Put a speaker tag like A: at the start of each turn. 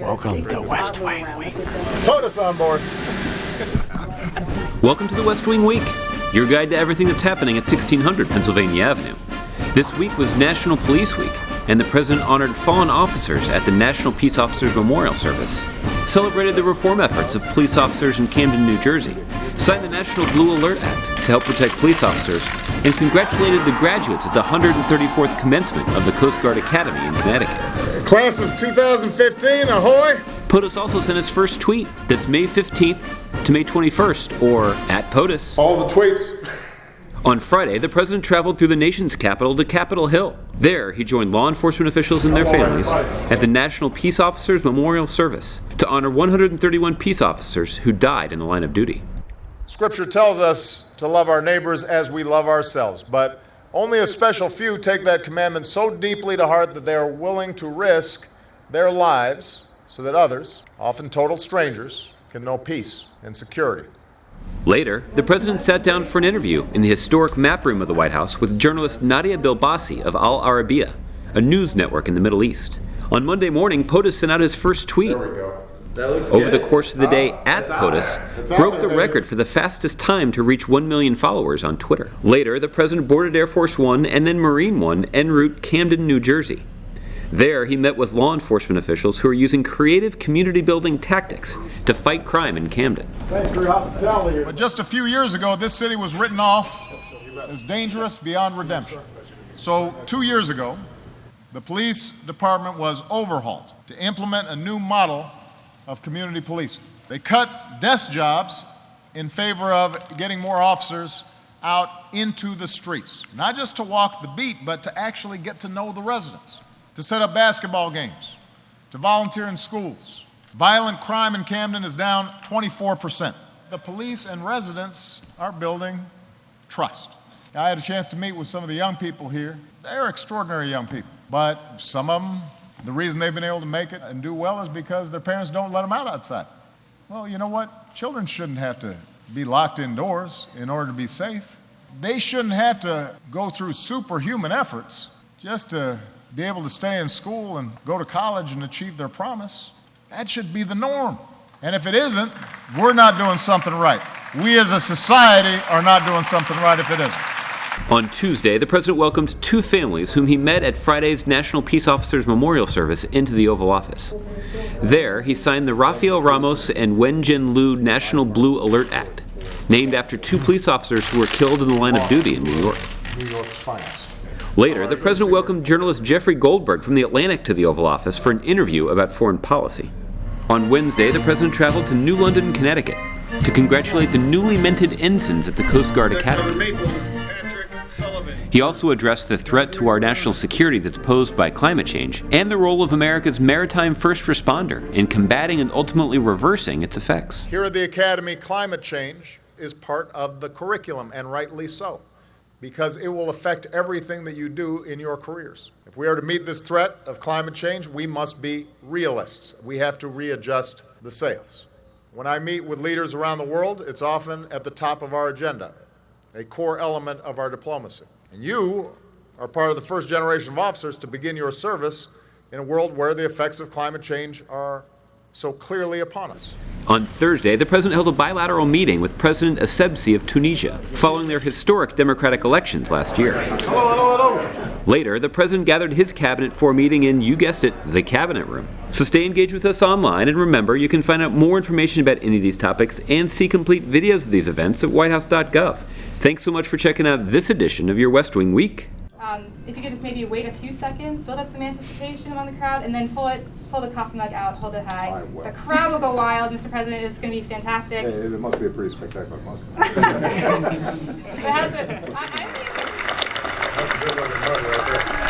A: Welcome to West Wing.
B: Put us on board.
C: Welcome to the West Wing Week, your guide to everything that's happening at 1600 Pennsylvania Avenue. This week was National Police Week, and the President honored fallen officers at the National Peace Officers Memorial Service, celebrated the reform efforts of police officers in Camden, New Jersey, signed the National Blue Alert Act to help protect police officers, and congratulated the graduates at the 134th commencement of the Coast Guard Academy in Connecticut.
B: Class of 2015, ahoy!
C: POTUS also sent his first tweet that's May 15th to May 21st, or at POTUS.
B: All the tweets.
C: On Friday, the president traveled through the nation's capital to Capitol Hill. There, he joined law enforcement officials and their families at the National Peace Officers Memorial Service to honor 131 peace officers who died in the line of duty.
B: Scripture tells us to love our neighbors as we love ourselves, but only a special few take that commandment so deeply to heart that they are willing to risk their lives so that others, often total strangers, can know peace and security.
C: Later, the president sat down for an interview in the historic map room of the White House with journalist Nadia Bilbassi of Al Arabiya, a news network in the Middle East. On Monday morning, POTUS sent out his first tweet.
B: There we go.
C: Over the course of the day, at POTUS broke the record for the fastest time to reach 1 million followers on Twitter. Later, the president boarded Air Force One and then Marine One en route Camden, New Jersey. There, he met with law enforcement officials who are using creative community-building tactics to fight crime in Camden.
B: Thanks for your hospitality. But just a few years ago, this city was written off as dangerous beyond redemption. So 2 years ago, the police department was overhauled to implement a new model of community policing. They cut desk jobs in favor of getting more officers out into the streets, not just to walk the beat, but to actually get to know the residents, to set up basketball games, to volunteer in schools. Violent crime in Camden is down 24%. The police and residents are building trust. I had a chance to meet with some of the young people here. They're extraordinary young people, but some of them, the reason they've been able to make it and do well is because their parents don't let them out outside. Well, you know what? Children shouldn't have to be locked indoors in order to be safe. They shouldn't have to go through superhuman efforts just to be able to stay in school and go to college and achieve their promise. That should be the norm. And if it isn't, we're not doing something right. We as a society are not doing something right if it isn't.
C: On Tuesday, the president welcomed two families whom he met at Friday's National Peace Officers Memorial Service into the Oval Office. There, he signed the Rafael Ramos and Wen-Jin Liu National Blue Alert Act, named after two police officers who were killed in the line of duty in New York.
B: New York's finest.
C: Later, the president welcomed journalist Jeffrey Goldberg from The Atlantic to the Oval Office for an interview about foreign policy. On Wednesday, the president traveled to New London, Connecticut, to congratulate the newly minted ensigns at the Coast Guard Academy. He also addressed the threat to our national security that's posed by climate change and the role of America's maritime first responder in combating and ultimately reversing its effects.
B: Here at the Academy, climate change is part of the curriculum, and rightly so, because it will affect everything that you do in your careers. If we are to meet this threat of climate change, we must be realists. We have to readjust the sails. When I meet with leaders around the world, it's often at the top of our agenda, a core element of our diplomacy. And you are part of the first generation of officers to begin your service in a world where the effects of climate change are so clearly upon us.
C: On Thursday, the president held a bilateral meeting with President Essebsi of Tunisia, following their historic democratic elections last year.
B: Hello.
C: Later, the president gathered his cabinet for a meeting in, you guessed it, the cabinet room. So stay engaged with us online, and remember, you can find out more information about any of these topics and see complete videos of these events at whitehouse.gov. Thanks so much for checking out this edition of your West Wing Week.
D: If you could just maybe wait a few seconds, build up some anticipation among the crowd, and then pull the coffee mug out, hold it high. The crowd will go wild, Mr. President. It's going to be fantastic.
E: Hey, it must be a pretty spectacular mug.
D: But how's it? I think
B: That's a good looking mug right there.